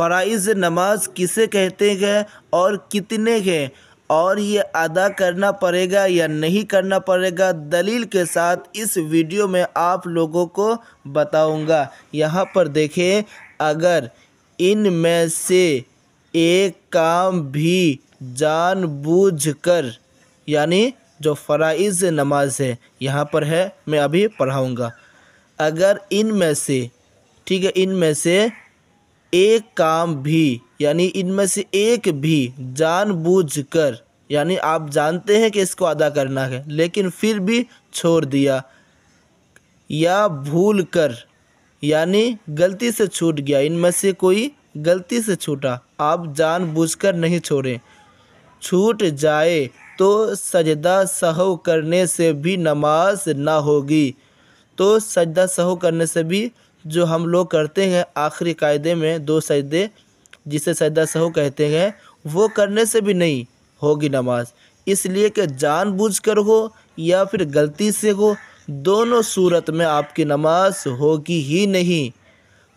फ़राइज़ नमाज किसे कहते हैं और कितने हैं, और ये अदा करना पड़ेगा या नहीं करना पड़ेगा, दलील के साथ इस वीडियो में आप लोगों को बताऊंगा। यहाँ पर देखें, अगर इनमें से एक काम भी जानबूझकर, यानी जो फ़राइज़ नमाज है यहाँ पर है, मैं अभी पढ़ाऊँगा। अगर इनमें से, ठीक है, इनमें से एक काम भी, यानी इनमें से एक भी जानबूझकर, यानी आप जानते हैं कि इसको अदा करना है लेकिन फिर भी छोड़ दिया, या भूल कर, यानी गलती से छूट गया, इनमें से कोई गलती से छूटा, आप जानबूझकर नहीं छोड़ें, छूट जाए तो सजदा सहव करने से भी नमाज ना होगी। तो सजदा सहव करने से भी, जो हम लोग करते हैं आखिरी कायदे में 2 सजदे जिसे सजदा सहव कहते हैं, वो करने से भी नहीं होगी नमाज। इसलिए कि जानबूझकर हो या फिर गलती से हो, दोनों सूरत में आपकी नमाज होगी ही नहीं,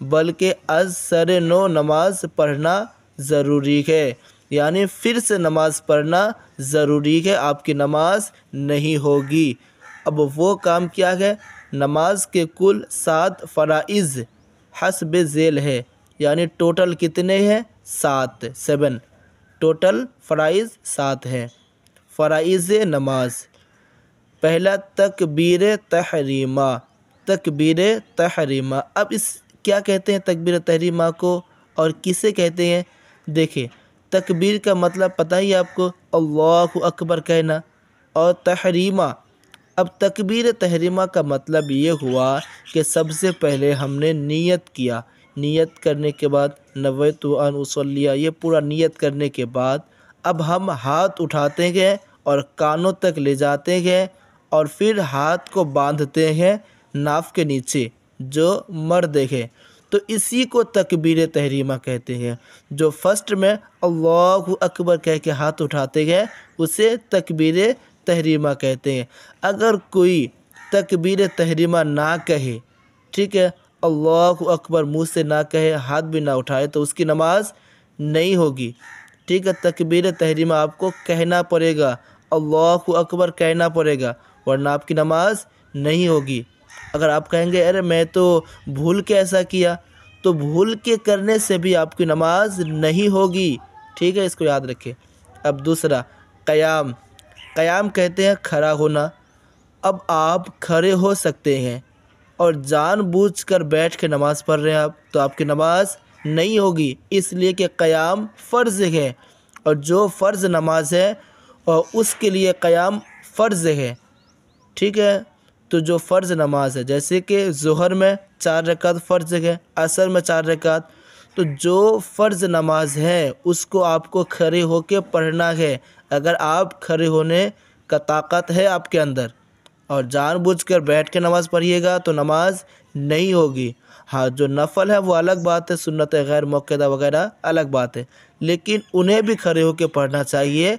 बल्कि असर नो नमाज पढ़ना ज़रूरी है, यानी फिर से नमाज पढ़ना ज़रूरी है, आपकी नमाज नहीं होगी। अब वो काम क्या है? नमाज के कुल 7 फ़राइज़ हस्ब झेल है, यानी टोटल कितने हैं? 7 टोटल फ़राइज़ 7 हैं। फ़राइज़ नमाज, पहला तकबीर तहरीमा, तकबीर तहरीमा। अब इस क्या कहते हैं तकबीर तहरीमा को, और किसे कहते हैं? देखिए, तकबीर का मतलब पता ही आपको, अल्लाहु अकबर कहना, और तहरीमा, अब तकबीर तहरीमा का मतलब ये हुआ कि सबसे पहले हमने नियत किया, नियत करने के बाद नवैतु अन उसल्लिया, ये पूरा नियत करने के बाद अब हम हाथ उठाते हैं और कानों तक ले जाते हैं और फिर हाथ को बांधते हैं नाफ के नीचे, जो मर्द है। तो इसी को तकबीर तहरीमा कहते हैं। जो फर्स्ट में अल्लाहु अकबर कह के हाथ उठाते हैं उसे तकबीर तहरीमा कहते हैं। अगर कोई तकबीर तहरीमा ना कहे, ठीक है, अल्लाहु अकबर मुँह से ना कहे, हाथ भी ना उठाए, तो उसकी नमाज नहीं होगी। ठीक है, तकबीर तहरीमा आपको कहना पड़ेगा, अल्लाहु अकबर कहना पड़ेगा, वरना आपकी नमाज नहीं होगी। अगर आप कहेंगे अरे मैं तो भूल के ऐसा किया, तो भूल के करने से भी आपकी नमाज नहीं होगी। ठीक है, इसको याद रखें। अब दूसरा क़याम, क़याम कहते हैं खड़ा होना। अब आप खड़े हो सकते हैं और जानबूझकर बैठ के नमाज़ पढ़ रहे हैं आप, तो आपकी नमाज नहीं होगी, इसलिए कि क़याम फ़र्ज़ है, और जो फ़र्ज़ नमाज है और उसके लिए क़याम फ़र्ज़ है। ठीक है, तो जो फ़र्ज़ नमाज है, जैसे कि ज़ोहर में 4 रकात फ़र्ज़ है, असर में 4 रकात, तो जो फ़र्ज़ नमाज है उसको आपको खड़े होकर पढ़ना है। अगर आप खड़े होने का ताकत है आपके अंदर और जानबूझकर बैठ के नमाज़ पढ़िएगा तो नमाज नहीं होगी। हाँ, जो नफ़ल है वो अलग बात है, सुन्नत गैर मुअक्कदा वगैरह अलग बात है, लेकिन उन्हें भी खड़े होकर पढ़ना चाहिए।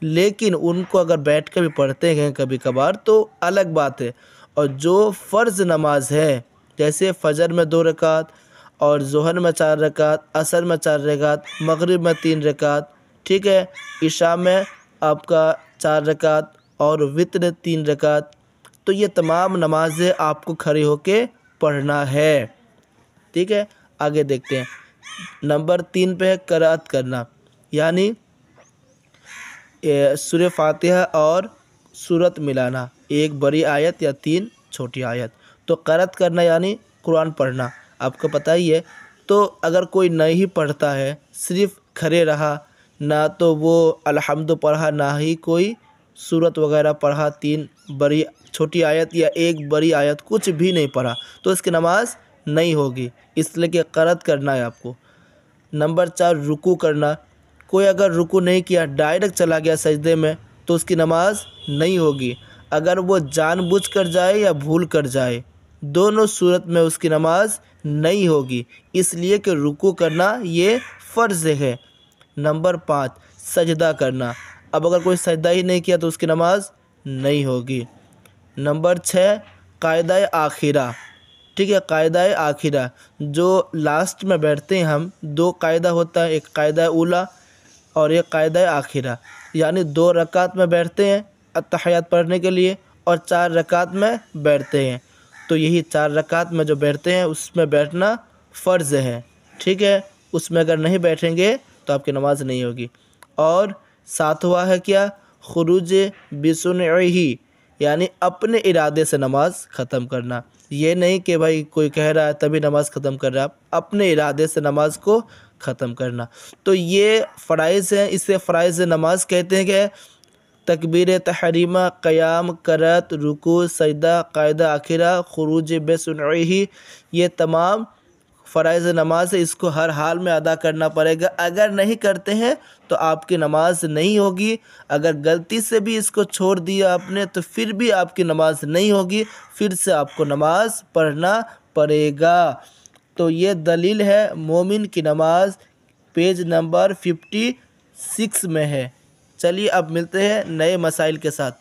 लेकिन उनको अगर बैठ कर भी पढ़ते हैं कभी कभार तो अलग बात है। और जो फ़र्ज़ नमाज है, जैसे फ़जर में 2 रकात और ज़ोहर में 4 रकात, असर में 4 रकात, मगरिब में 3 रकात, ठीक है, इशा में आपका 4 रकात और वित्र 3 रकात, तो ये तमाम नमाज़ें आपको खड़े होके पढ़ना है। ठीक है, आगे देखते हैं। नंबर 3 पे है क़राअत करना, यानी सूरह फातिहा और सूरत मिलाना, एक बड़ी आयत या 3 छोटी आयत। तो क़राअत करना यानी कुरान पढ़ना, आपको पता ही है। तो अगर कोई नहीं पढ़ता है, सिर्फ़ खड़े रहा, ना तो वो अलहम्द पढ़ा, ना ही कोई सूरत वगैरह पढ़ा, 3 बड़ी छोटी आयत या 1 बड़ी आयत, कुछ भी नहीं पढ़ा, तो इसकी नमाज नहीं होगी, इसलिए कि क़राअत करना है आपको। नंबर 4 रुकू करना, कोई अगर रुकू नहीं किया, डायरेक्ट चला गया सजदे में, तो उसकी नमाज नहीं होगी। अगर वो जानबूझकर जाए या भूल कर जाए, दोनों सूरत में उसकी नमाज नहीं होगी, इसलिए कि रुकू करना ये फ़र्ज़ है। नंबर 5 सजदा करना, अब अगर कोई सजदा ही नहीं किया तो उसकी नमाज नहीं होगी। नंबर 6 कायदा आखिरा, ठीक है। कायदा आखिरा जो लास्ट में बैठते हैं हम, 2 कायदा होता है, एक कायदा उला और एक कायदा आखिरा, यानी 2 रकात में बैठते हैं अत्तहियात पढ़ने के लिए और 4 रकात में बैठते हैं। तो यही 4 रकात में जो बैठते हैं उसमें बैठना फ़र्ज़ है, ठीक है। उसमें अगर नहीं बैठेंगे तो आपकी नमाज नहीं होगी। और 7वां है क्या, खुरूज बिसुनही, यानी अपने इरादे से नमाज ख़त्म करना। ये नहीं कि भाई कोई कह रहा है तभी नमाज ख़त्म कर रहा है, अपने इरादे से नमाज को ख़त्म करना। तो ये फ़राइज़ हैं, इसे फ़राइज़ नमाज कहते हैं। कि तकबीर तहरीमा, क़याम, करत, रुकू, सजदा, कायदा आखिरा, खुरूज बिसुनही, ये तमाम फ़राइज़ नमाज है। इसको हर हाल में अदा करना पड़ेगा। अगर नहीं करते हैं तो आपकी नमाज नहीं होगी। अगर गलती से भी इसको छोड़ दिया आपने तो फिर भी आपकी नमाज नहीं होगी, फिर से आपको नमाज पढ़ना पड़ेगा। तो ये दलील है मोमिन की नमाज, पेज नंबर 56 में है। चलिए अब मिलते हैं नए मसाइल के साथ।